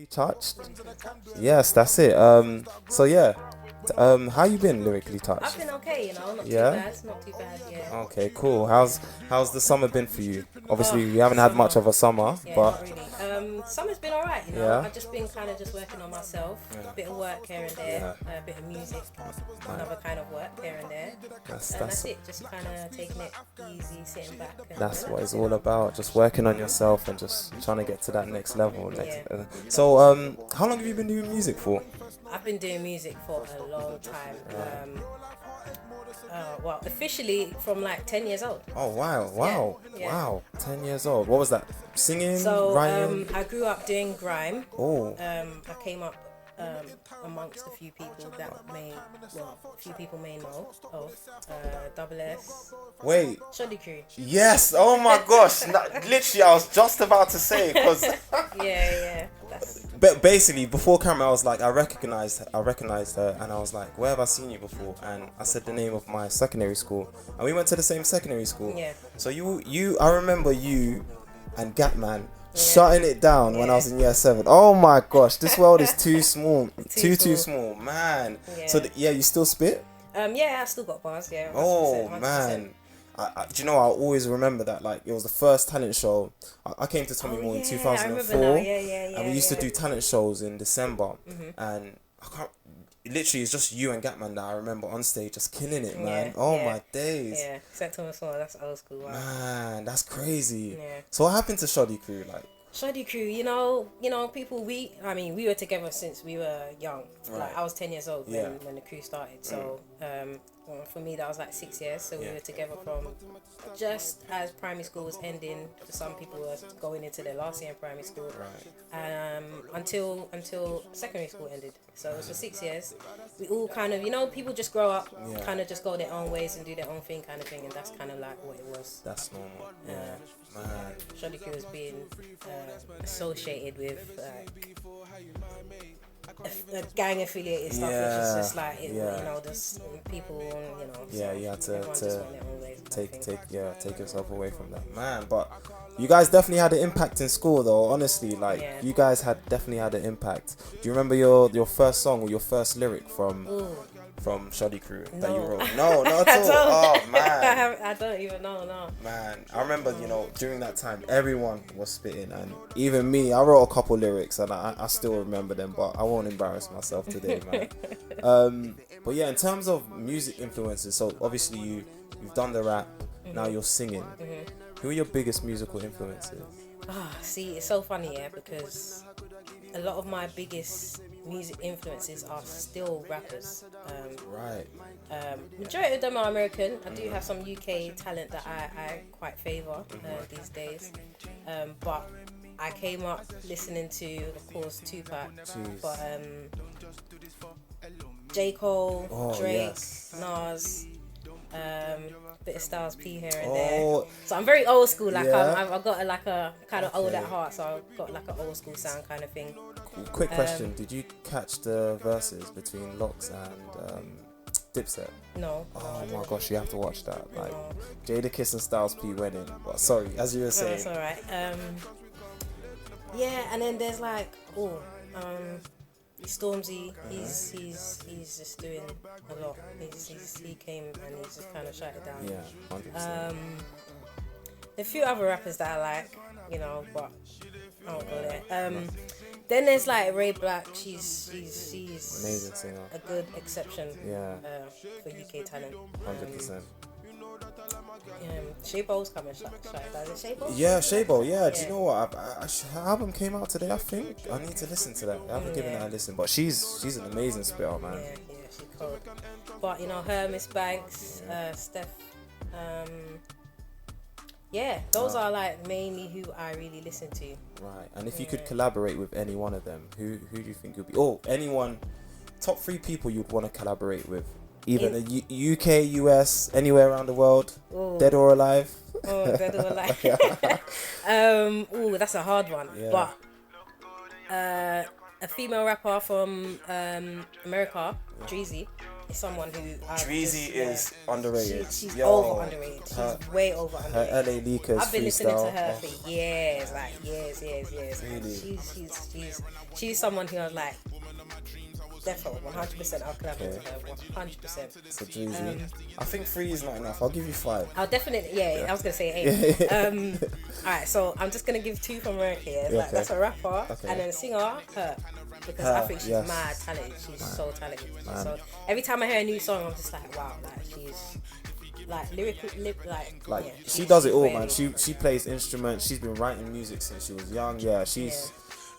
Lyrically Touched. Yes, that's it. So yeah, how you been, Lyrically I've Touched? been okay, not too Yeah. bad, not too bad, yeah. Okay, cool. How's the summer been for you? Oh, Obviously, we haven't had much summer. of a summer, Yeah, but not really. Summer's been alright, yeah, I've just been kind of just working on myself. Yeah. A bit of work here and there, Yeah. a bit of music, another kind of work here and there. that's And that's that's it, just kind of taking it easy, sitting back and that's what it's relaxing. all about. Just working on yourself and just trying to get to that next level. Yeah. So, how long have you been doing music for? I've been doing music for a long time. Well, officially from like 10 years old. Oh wow, Yeah. wow! 10 years old. What was that? Singing, So writing? I grew up doing grime. Oh, I came up amongst a few people a few people may know of Double S, wait. Shoddy Crew. Yes. Oh my gosh. Literally, I was just about to say because. Yeah. That's But basically, before camera, I was like, I recognized her, and I was like, where have I seen you before? And I said the name of my secondary school, and we went to the same secondary school. Yeah. So I remember you and Gatman shutting it down when I was in year 7. Oh my gosh, this world is too small, too small, man. Yeah. So you still spit? Yeah, I still got bars. Yeah. 100%, Oh 100%. man. Do you know, I always remember that, like, it was the first talent show. I came to Tommy Moore in I 2004, remember now. Yeah. and we used to do talent shows in December, Mm-hmm. and I can't. Literally, it's just you and Gatman that I remember on stage just killing it, man. Oh yeah. my days, Yeah, St. Thomas More, that's old school. Wow. man, that's crazy. Yeah. So what happened to Shoddy Crew? Like, Shoddy Crew, people. We were together since we were young. Right. Like I was 10 years old Yeah. when the crew started. So, well, for me that was like 6 years. So we Yeah. were together from just as primary school was ending. For some people were going into their last year in primary school. right, Until secondary school ended. So it was for 6 years. We all kind of, people just grow up, Yeah. kind of just go their own ways and do their own thing, kind of thing, and that's kind of like what it was. that's normal. Yeah, man. Shoddy Crew was being associated with a gang affiliated stuff, which is Yeah, just like yeah. there's people, Yeah, so you had to- everyone to just went their own ways, kind of thing. take yourself away from that, man. But you guys definitely had an impact in school, though. Honestly, like, Yeah. you guys definitely had an impact. Do you remember your first song or your first lyric from Shoddy Crew that you No. wrote? No, not I at all. don't. Oh man, I don't even know. No. man. I remember, during that time, everyone was spitting, and even me. I wrote a couple lyrics, and I still remember them, but I won't embarrass myself today, man. But yeah, in terms of music influences, so obviously you've done the rap. Now you're singing. Who are your biggest musical influences? See, it's so funny, because a lot of my biggest music influences are still rappers. Right. Majority of them are American. I do have some UK talent that I quite favour these days. But I came up listening to, of course, Tupac, Jeez. but J. Cole, Oh, Drake, yes. Nas, bit of Styles P here and Oh. there. So I'm very old school. Like Yeah. I've got a kind of old Okay. at heart. So I've got like an old school sound kind of thing. Quick question: did you catch the verses between Locks and Dipset? No. Oh my gosh, you have to watch that. Like, No. Jadakiss and Styles P winning. Well, sorry, as you were No, saying. it's alright. Yeah, and then there's like Stormzy. He's just doing a lot. He came and he's just kind of shut it down. Yeah, 100%. A few other rappers that I like, but I won't go there. Then there's like Ray Black. She's Amazing singer. a good exception. Yeah. For UK talent. 100%. Shaybo's coming. Is it Shaybo? Yeah, Shabo. Yeah. Do you Yeah. know what? Her album came out today. I think I need to listen to that. I haven't given that a listen, but she's an amazing spitter, man. Yeah, she's cold. But her, Miss Banks, Steph, those are like mainly who I really listen to. Right. And if you could collaborate with any one of them, who do you think you'd be? Oh, anyone. Top 3 people you'd want to collaborate with. Either the UK, US, anywhere around the world, Ooh. dead or alive. Oh, dead or alive. That's a hard one. Yeah. But a female rapper from America, Dreezy. is someone who Dreezy is underrated. She's over underrated. She's way over underrated. Her LA Leakers I've been listening to her freestyle. for years, like years. Really? She's someone who I was like, definitely 100%. I'll collaborate with her 100%. So Dreezy. I think 3 is not enough. I'll give you 5. I'll definitely, I was gonna say 8. Alright, so I'm just gonna give 2 from America. Yeah, like, that's a rapper, and then a singer, her, because I think she's mad talented. She's so talented. So every time I hear a new song, I'm just like, wow, like she's like she does it all, man. She plays instruments. She's been writing music since she was young. Yeah, she's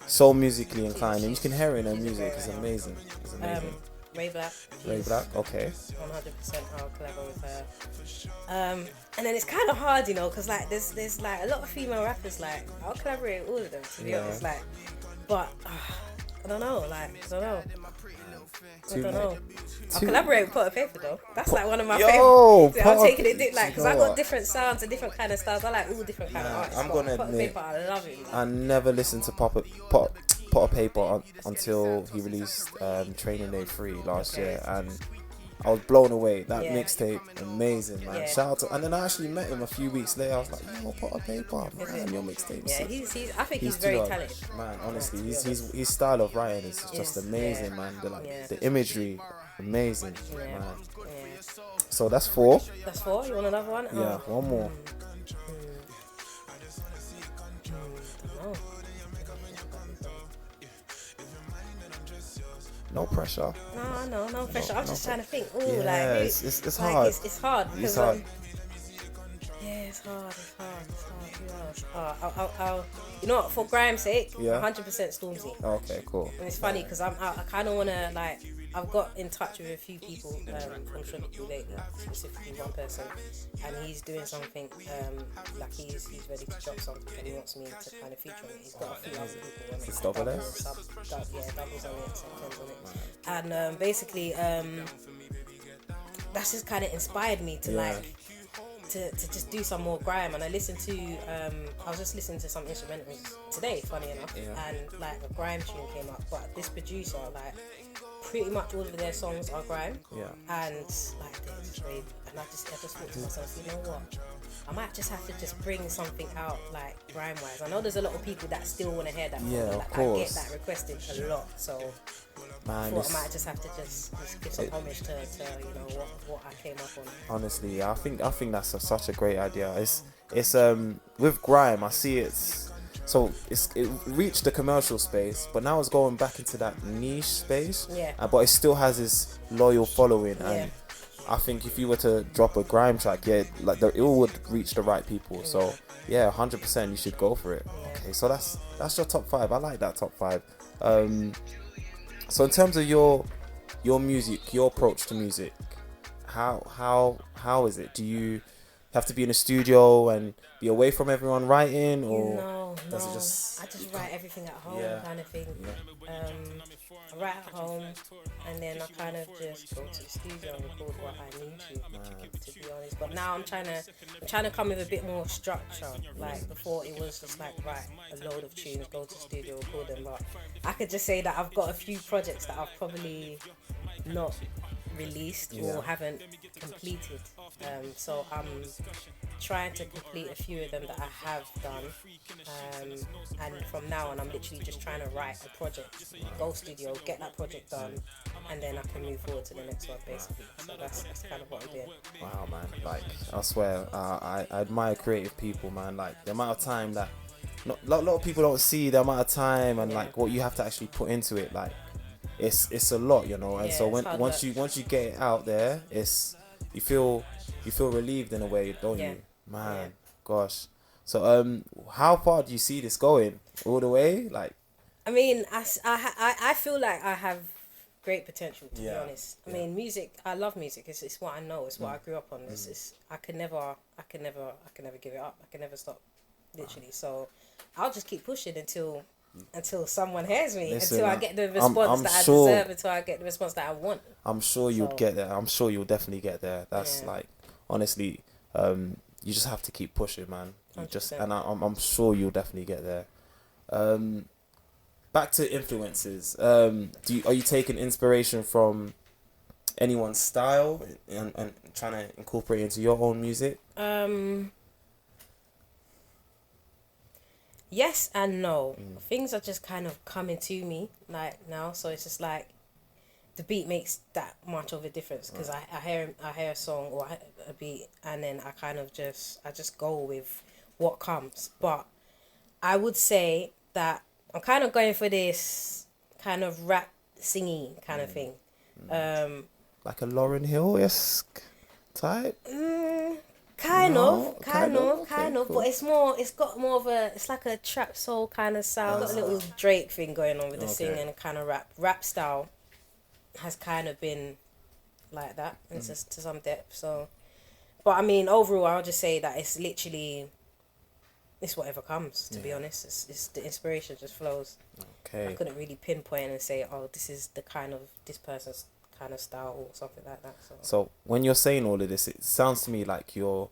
so musically inclined, and you can hear it in her music. It's amazing. It's amazing. Ray Black. Okay. 100% I'll collaborate with her. And then it's kind of hard, you know, because like there's like a lot of female rappers, like I'll collaborate with all of them, to be honest, like, but I don't know. I'll collaborate with Pot of Paper though. That's like one of my favorites. I'm taking it like, because I got different sounds and different kind of styles. I like all different kind of artists. I'm gonna Pot of Paper, I love it. I never listened to Pot of Paper until he released Training Day 3 last year, and I was blown away. That mixtape, amazing, man. Shout out to, and then I actually met him a few weeks later. I was like, yo, Pot of Paper, man, your mixtape. Yeah, I think he's very talented. Man, honestly, his style of writing is just amazing, man. The imagery, amazing, man. So that's 4. That's 4. You want another one? Yeah, one more. No pressure. No pressure. I'm just trying to think. Ooh, it's hard. It's hard because it's hard. It's hard. Who else? I'll you know what? For Grime's sake, 100% Stormzy. Okay, cool. And it's funny because I kind of want to like. I've got in touch with a few people from Trinity lately, specifically one person, and he's doing something like he's ready to drop something, and he wants me to kind of feature on it. He's got a few other people on it. It's double S? Doubles on it, sometimes on it, and basically that's just kind of inspired me to like to just do some more grime. And I listened to I was just listening to some instrumentals today, funny enough, and like a grime tune came up, but this producer, like, pretty much all of their songs are grime, and like they're just really, and I just thought to myself, you know what, I might just have to just bring something out like grime wise. I know there's a lot of people that still want to hear that. Of course. I get that requested a lot, so I thought I might just have to just give some homage to you know what I came up on. Honestly, I think that's such a great idea. It's with grime, I see so it reached the commercial space, but now it's going back into that niche space. But it still has this loyal following, and I think if you were to drop a grime track, it would reach the right people. So 100% you should go for it. Okay, so that's your top 5. I like that top 5. So in terms of your music, your approach to music, how is it? Do you have to be in a studio and be away from everyone writing, or I just write everything at home, kind of thing. I write at home, and then I kind of just go to the studio and record what I need to be honest. But now I'm trying to come with a bit more structure. Like before, it was just like write a load of tunes, go to the studio, record them. But I could just say that I've got a few projects that I've probably not released or haven't completed, so I'm trying to complete a few of them that I have done, and from now on I'm literally just trying to write a project, go studio, get that project done, and then I can move forward to the next one basically. So that's kind of what I'm doing. Wow, man, like I swear, I admire creative people, man. Like the amount of time that a lot of people don't see, the amount of time and like what you have to actually put into it, like it's a lot, you know. And so once you get it out there, you feel relieved in a way, don't you, man? Gosh. So how far do you see this going? All the way? Like, I mean, I feel like I have great potential, to be honest. I mean, music, I love music. It's what I know. It's what I grew up on. I can never give it up. I can never stop, literally. So I'll just keep pushing until someone hears me, until I get the response I deserve, until I get the response that I want. I'm sure you'll get there. I'm sure you'll definitely get there. That's like, honestly, you just have to keep pushing, man. I'm sure you'll definitely get there. Back to influences. Are you taking inspiration from anyone's style and trying to incorporate into your own music? Yes and no. Things are just kind of coming to me like now, so it's just like the beat makes that much of a difference because I hear a song or a beat and then I just go with what comes. But I would say that I'm kind of going for this kind of rap singy kind of thing. Like a Lauryn Hill-esque type? Kind of, Cool. but it's got more of it's like a trap soul kind of sound. Got a little Drake thing going on with the singing and kind of rap style has kind of been like that to some depth. So, but I mean, overall, I'll just say that it's literally, it's whatever comes, to be honest. It's the inspiration just flows. Okay. I couldn't really pinpoint and say, oh, this is this person's kind of style or something like that. So when you're saying all of this, it sounds to me like you're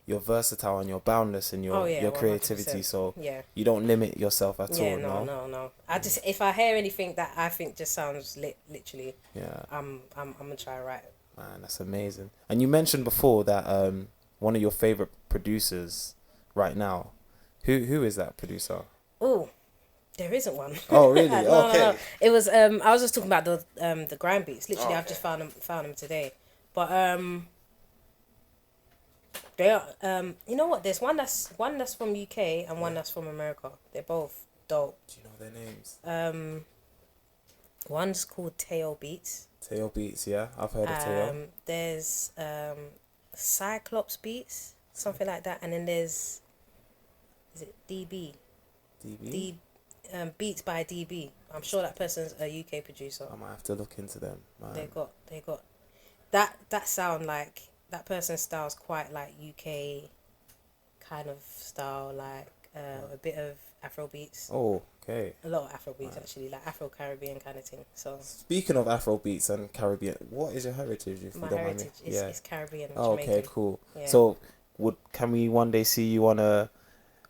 versatile and you're boundless in your creativity. 100%. So yeah, you don't limit yourself at all. No. I just, if I hear anything that I think just sounds literally, yeah, I'm gonna try to write it. Man, that's amazing. And you mentioned before that one of your favorite producers right now. Who is that producer? Oh, there isn't one. Oh, really? No. It was I was just talking about the Grime beats. Literally, I've just found them today. But they are you know what? There's one that's from UK and one that's from America. They're both dope. Do you know their names? One's called Teo Beats. Teo Beats, yeah, I've heard of Teo. There's Cyclops Beats, something like that, and then is it DB? DB? Beats by DB. I'm sure that person's a UK producer. I might have to look into them. Man. They got that sound, like that person's style is quite like UK kind of style, like a bit of Afro beats. Oh, okay. A lot of Afro beats actually, like Afro Caribbean kind of thing. So speaking of Afro beats and Caribbean, what is your heritage? If my you don't heritage mind me? is Caribbean. Oh, Jamaican. okay, cool. Yeah. So can we one day see you on a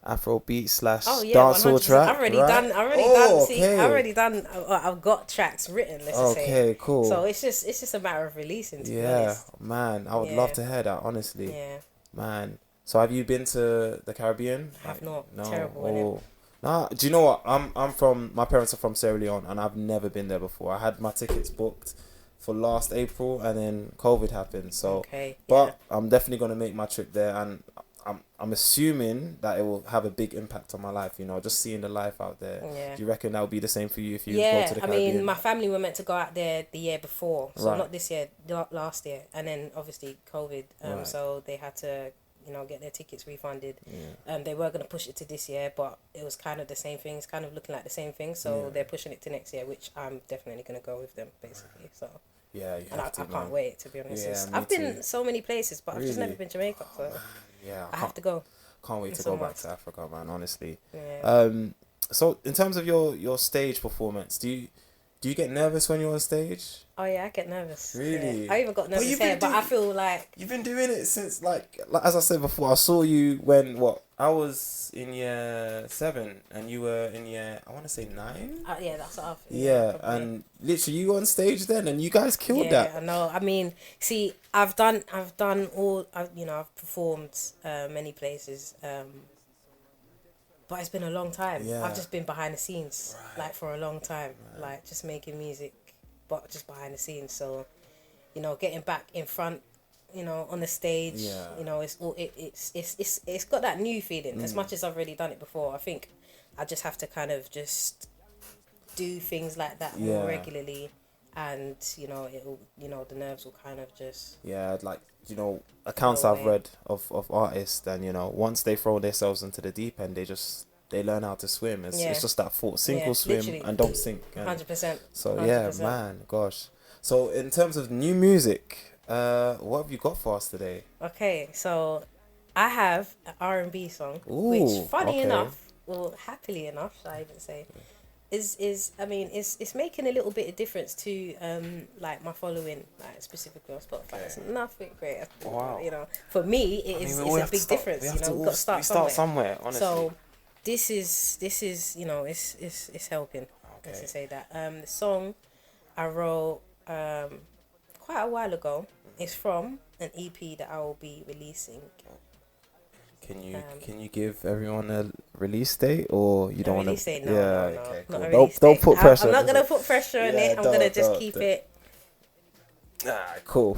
Afro beat / dancehall 100%. track? I've already done. I've got tracks written. Let's just say. Okay, cool. So it's just a matter of releasing. To be honest. Man, I would love to hear that. Honestly, yeah, man. So have you been to the Caribbean? I have not. No. Terrible. Nah. Do you know what? I'm from. My parents are from Sierra Leone, and I've never been there before. I had my tickets booked for last April, and then COVID happened. So, but I'm definitely gonna make my trip there, and I'm assuming that it will have a big impact on my life. You know, just seeing the life out there. Yeah. Do you reckon that would be the same for you if you go to the Caribbean? I mean, my family were meant to go out there the year before, so not this year, last year, and then obviously COVID. So they had to, get their tickets refunded. Yeah. They were going to push it to this year, but it was kind of the same thing. It's kind of looking like the same thing, so they're pushing it to next year, which I'm definitely going to go with them, basically. So. Yeah, I can't wait, to be honest. Yeah, I've been so many places, but I've just never been Jamaica, so I have to go. Can't wait to go back to Africa, man. Honestly. Yeah. So in terms of your stage performance, do you get nervous when you're on stage? Oh yeah, I get nervous. Really? Yeah. I even got nervous here, but I feel like you've been doing it since like as I said before. I saw you when I was in year 7 and you were in year, I want to say 9. Yeah, that's what I feel. Yeah, and literally you were on stage then, and you guys killed that. Yeah, I know. I mean, see, I've done all. I've performed many places. But it's been a long time. Yeah. I've just been behind the scenes, like for a long time, like just making music, but just behind the scenes. So, getting back in front, on the stage, it's got that new feeling. As much as I've already done it before, I think I just have to kind of just do things like that more regularly, and it'll, the nerves will kind of just accounts I've read of artists, and once they throw themselves into the deep end, they learn how to swim. It's just that thought, sink or swim, literally. And don't sink. 100%. So 100%. Man, gosh. So in terms of new music, what have you got for us today? Okay, so I have an R&B song, which funny enough, well, happily enough, shall I even say, it's making a little bit of difference to like my following, like specifically on Spotify. It's nothing great. Wow. For me it's a big difference. We've got to start somewhere. Honestly. So this is it's helping. Let's just say that. The song I wrote quite a while ago. It's from an EP that I will be releasing. Can you give everyone a release date, or you don't want to? No, okay, not cool. a release Don't date. put pressure. I'm not gonna put pressure on it. I'm gonna just keep it. Cool.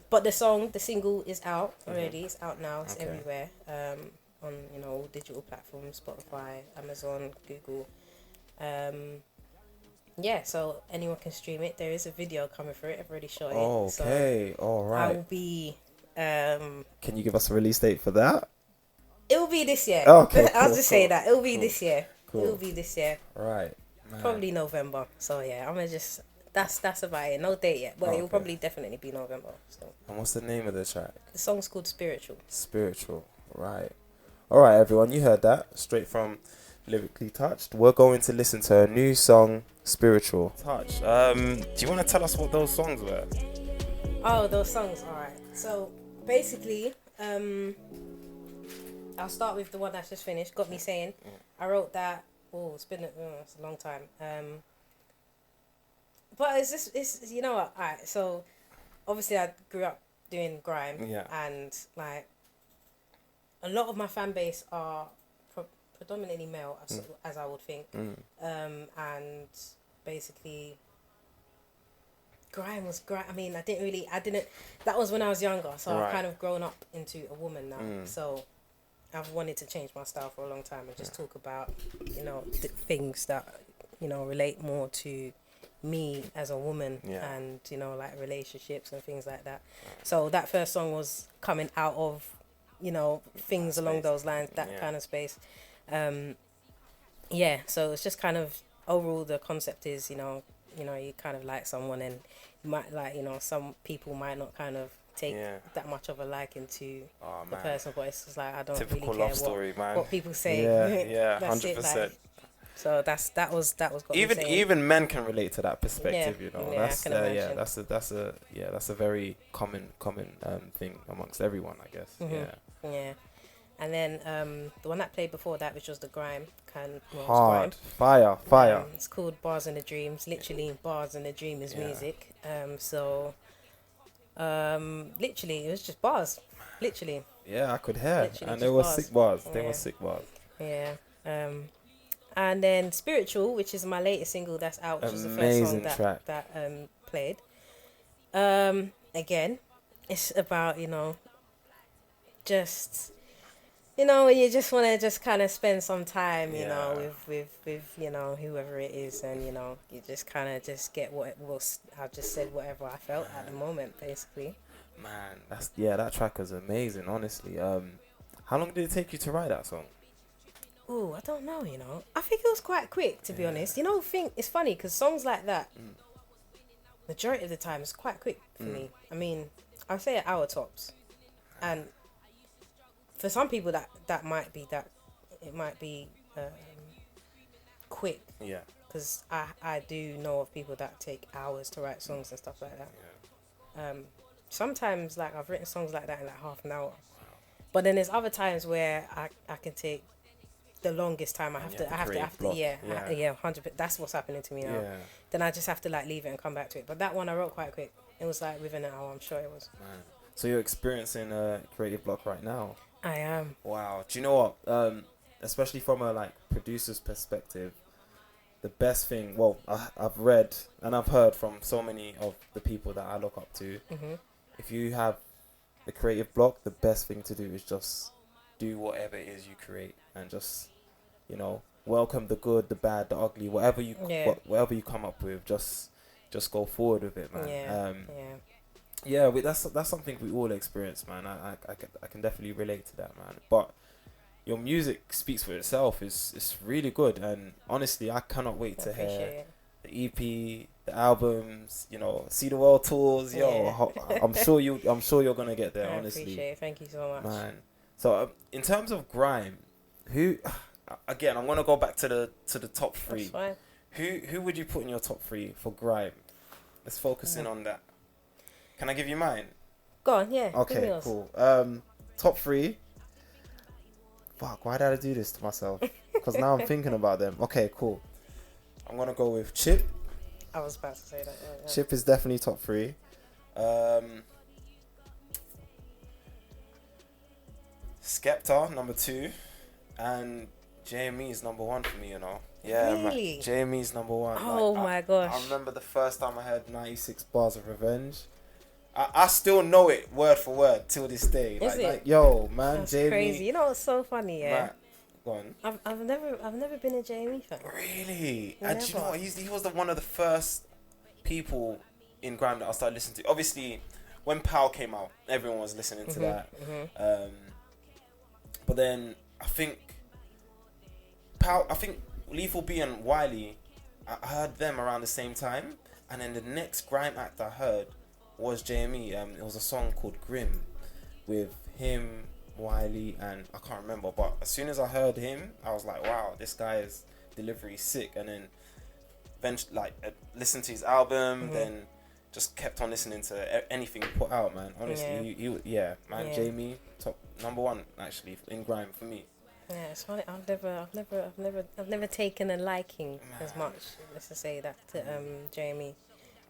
But the single is out already. It's out now. It's everywhere. On all digital platforms, Spotify, Amazon, Google. So anyone can stream it. There is a video coming for it. I've already shot it. Okay, all right. I will be. Can you give us a release date for that? It will be this year. Okay, I'll just say that it will be this year. Cool. It will be this year. Right. Man. Probably November. So yeah, I'm gonna just. That's about it. No date yet, but it will probably definitely be November. So. And what's the name of the track? The song's called Spiritual. Spiritual. Right. All right, everyone. You heard that straight from Lyrically Touched. We're going to listen to a new song, Spiritual. Touch. Do you want to tell us what those songs were? Oh, those songs. All right. So basically, I'll start with the one that's just finished. Got Me Saying. I wrote that. It's a long time. But it's you know what? Alright, so obviously I grew up doing grime, and like a lot of my fan base are predominantly male, as I would think, and basically grime was grime. I mean, I didn't. That was when I was younger, so I've kind of grown up into a woman now. So I've wanted to change my style for a long time and just talk about the things that relate more to me as a woman, and like relationships and things like that. So that first song was coming out of things along those lines, that kind of space. So it's just kind of overall the concept is you kind of like someone, and you might some people might not kind of take that much of a liking to the person, but it's just like I don't typical really care love story, what people say. 100%. So that was got even men can relate to that perspective, that's a very common thing amongst everyone, I guess. And then the one that played before that, which was the Grime hard fire. It's called Bars in a Dream. It's literally Bars in a Dream is music. Literally it was just bars, literally. I could hear, and they were sick bars. They were sick bars. And then Spiritual, which is my latest single that's out, which is the first song that played. Again, it's about just when you just want to just kind of spend some time with whoever it is, and you just kind of just get what it was. I just said whatever I felt at the moment, basically. Man, that track was amazing, honestly. How long did it take you to write that song? I don't know, I think it was quite quick, to be honest. It's funny because songs like that, majority of the time, it's quite quick for me. I mean, I'd say an hour tops. And for some people, that might be quick. Yeah. Because I do know of people that take hours to write songs and stuff like that. Yeah. Sometimes, like, I've written songs like that in like half an hour. Wow. But then there's other times where I can take the longest time. I have to 100%. That's what's happening to me now. Yeah. Then I just have to like leave it and come back to it. But that one I wrote quite quick. It was like within an hour, I'm sure it was. Man. So you're experiencing a creative block right now? I am. Wow. Do you know what? Especially from a like producer's perspective, the best thing. Well, I've read and I've heard from so many of the people that I look up to. Mm-hmm. If you have the creative block, the best thing to do is just do whatever it is you create and just welcome the good, the bad, the ugly, whatever you come up with, just go forward with it, man. That's something we all experience, man. I can definitely relate to that, man. But your music speaks for itself. It's really good, and honestly, I cannot wait to hear the EP, the albums, see the world tours. I'm sure you're gonna get there. Honestly, I appreciate it. Thank you so much, man. So in terms of grime, who? Again, I'm gonna go back to the top three. That's fine. Who would you put in your top three for grime? Let's focus in on that. Can I give you mine? Go on, yeah. Okay, cool. Top three. Fuck, why did I do this to myself? Because now I'm thinking about them. Okay, cool. I'm gonna go with Chip. I was about to say that. Yeah. Chip is definitely top 3. Skepta number 2, and JME is number 1 for me. You know. Yeah, really? man. JME is number 1. Oh my gosh! I remember the first time I heard 96 bars of revenge. I still know it word for word till this day. Is it? Like, yo, man, That's JME. crazy. You know what's so funny? Yeah. Man, go on. I've never been a JME fan. Really? Never. And do you know what? He was one of the first people in Grime that I started listening to. Obviously, when Pow came out, everyone was listening to that. But then I think Lethal B and Wiley, I heard them around the same time, and then the next Grime act I heard was JME. It was a song called Grime with him, Wiley, and I can't remember. But as soon as I heard him, I was like, wow, this guy's delivery is sick. And then listened to his album, then just kept on listening to anything he put out, man. Honestly, JME, top number 1 actually in Grime for me. Yeah, it's funny. I've never taken a liking as much. Let's just say that to JME.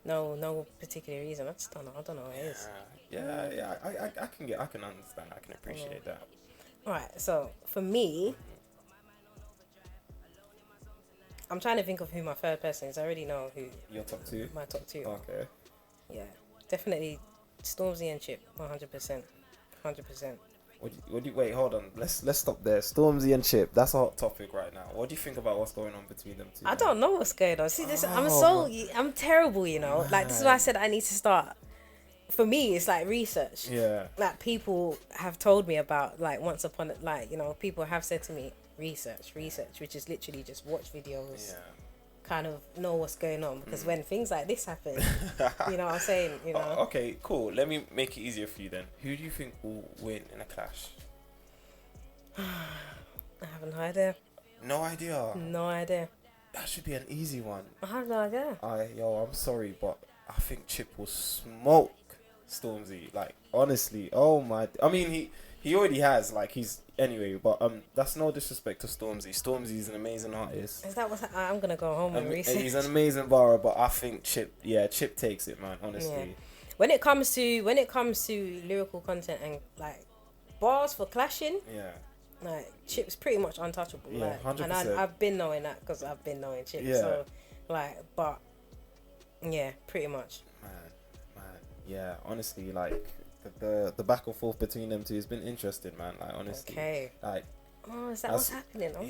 No particular reason. I just don't know. I don't know what it is. Yeah. I can understand. I can appreciate that. All right. So for me, I'm trying to think of who my third person is. I already know who. Your top 2. My top 2. Okay. Yeah, definitely Stormzy and Chip. 100%. Wait, hold on. Let's stop there. Stormzy and Chip. That's a hot topic right now. What do you think about what's going on between them two? I don't know what's going on. See, this I'm terrible, you know. Like, this is why I said I need to start. For me, it's like research. Yeah. Like, people have told me about, like, once upon a, like, you know, people have said to me, research, which is literally just watch videos. Yeah. Kind of know what's going on, because when things like this happen, you know what I'm saying, you know. Okay, cool. Let me make it easier for you then. Who do you think will win in a clash? I have no idea. No idea? No idea. That should be an easy one. I have no idea. I'm sorry, but I think Chip will smoke Stormzy. Like, honestly, oh my. I mean, he already has, like, he's anyway, but that's no disrespect to Stormzy. Stormzy's an amazing artist. Is that what I'm gonna go home and research? He's an amazing barra, but I think Chip takes it, man, honestly. Yeah. When it comes to lyrical content and like bars for clashing, like Chip's pretty much untouchable. Yeah, like, 100%. And I've been knowing that because I've been knowing Chip. Yeah. So like, but yeah, pretty much. Man, yeah. Honestly, like the back and forth between them two has been interesting, man. Like, honestly, like. Oh, is that what's happening? I'm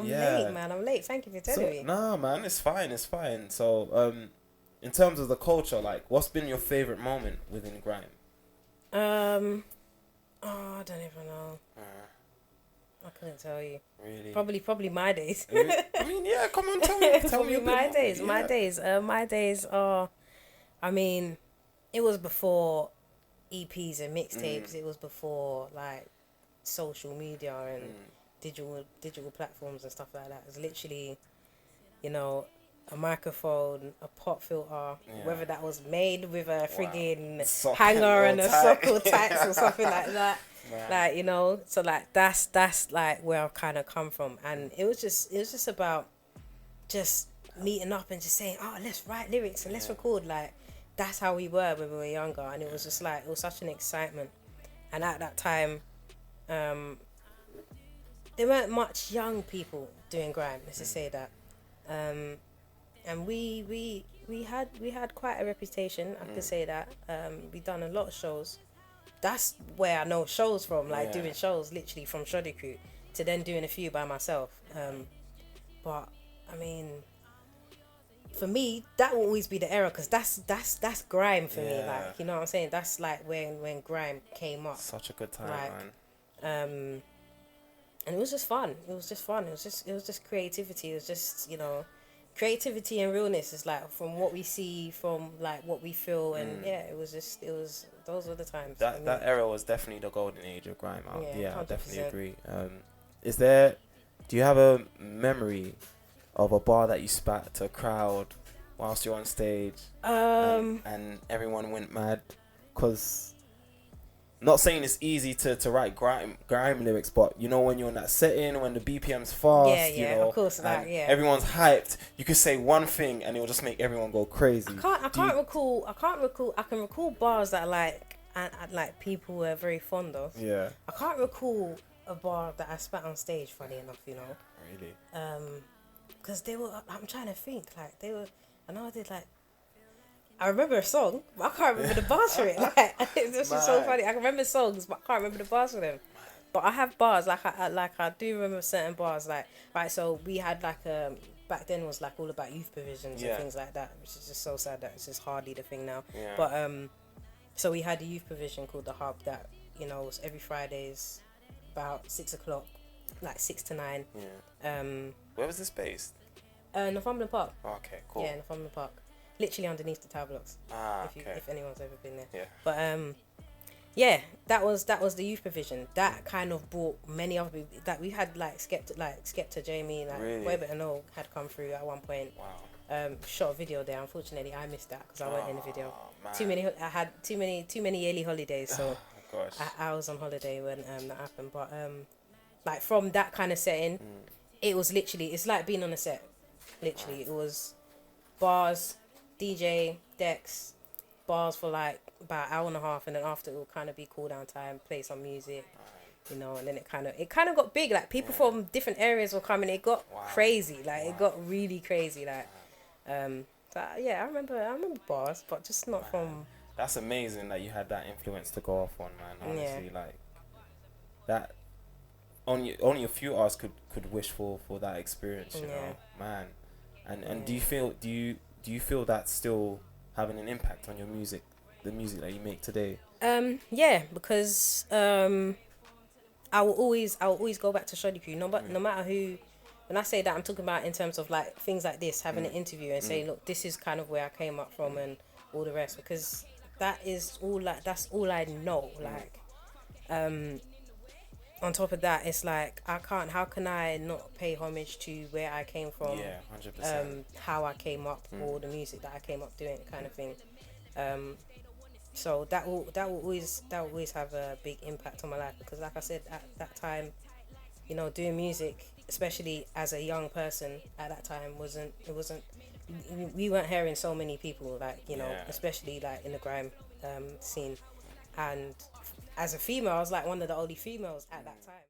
late, man. I'm late. Thank you for telling me. No, man, it's fine. So, in terms of the culture, like, what's been your favorite moment within Grime? I don't even know. I couldn't tell you. Really? Probably my days. I mean, yeah. Come on, tell me. Tell me my days. Yeah. My days are. I mean, it was before EPs and mixtapes. It was before like social media and digital platforms and stuff like that. It's literally, you know, a microphone, a pop filter, whether that was made with a friggin' hanger and a sock or tights or something like that. Wow. Like, you know, so like that's like where I've kind of come from, and it was just about just meeting up and just saying, oh, let's write lyrics and let's record. Like, that's how we were when we were younger, and it was just like, it was such an excitement. And at that time, there weren't much young people doing grime, let's just say that. And we had quite a reputation, I could say that. We done a lot of shows. That's where I know shows from, like doing shows literally from Shoddy Crew to then doing a few by myself. But I mean, for me, that will always be the era, because that's grime for me. Like, you know what I'm saying? That's like when grime came up. Such a good time, like, man. And it was just fun. It was just creativity. It was just, you know, creativity and realness is like from what we see, from like what we feel, and those were the times. That era was definitely the golden age of grime. I definitely agree. Do you have a memory of a bar that you spat to a crowd whilst you're on stage, and everyone went mad? Because not saying it's easy to write grime lyrics, but you know, when you're in that setting, when the BPM's fast, you know, of course, and everyone's hyped, you could say one thing and it will just make everyone go crazy. I can recall bars that like people were very fond of. Yeah. I can't recall a bar that I spat on stage, funny enough, you know. Really? Because they were, I'm trying to think, like, they were, I know I did, like, I remember a song, but I can't remember the bars for it. Like, it's just so funny. I can remember songs, but I can't remember the bars for them. But I have bars, like I do remember certain bars, like, right, so we had, like, back then was, like, all about youth provisions and things like that, which is just so sad that it's just hardly the thing now. Yeah. But, so we had a youth provision called The Hub that, you know, was every Fridays about 6 o'clock, like 6 to 9. Yeah. Where was this based? Northumberland Park. Okay, cool. Yeah, Northumberland Park. Literally underneath the tower blocks. If anyone's ever been there. Yeah. But yeah, that was the youth provision. That kind of brought many other people. That we had like Skepta, Jamie, like really? Webber and all had come through at one point. Wow. Shot a video there. Unfortunately, I missed that because I wasn't in the video. Man. I had too many yearly holidays, so gosh. I was on holiday when that happened. But like from that kind of setting, it was literally, it's like being on a set. Literally, it was bars, DJ, decks, bars for like about an hour and a half, and then after it will kind of be cool down time, play some music, you know, and then it kind of got big. Like people from different areas were coming. It got crazy. Like it got really crazy. Like, so, yeah, I remember bars, but just not from. That's amazing that you had that influence to go off on, man. Honestly, like that. Only a few artists could wish for that experience, you know, man. And do you feel that's still having an impact on your music, the music that you make today? Yeah, because I will always go back to Shoddy Crew, no matter who. When I say that, I'm talking about in terms of like things like this, having an interview and saying, look, this is kind of where I came up from and all the rest, because that's all I know. Like, on top of that, it's like how can I not pay homage to where I came from? Yeah, 100%. How I came up, or the music that I came up doing, kind of thing. So that will always have a big impact on my life, because like I said, at that time, you know, doing music, especially as a young person at that time, we weren't hearing so many people, like, you know, especially like in the grime scene. And as a female, I was like one of the only females at that time.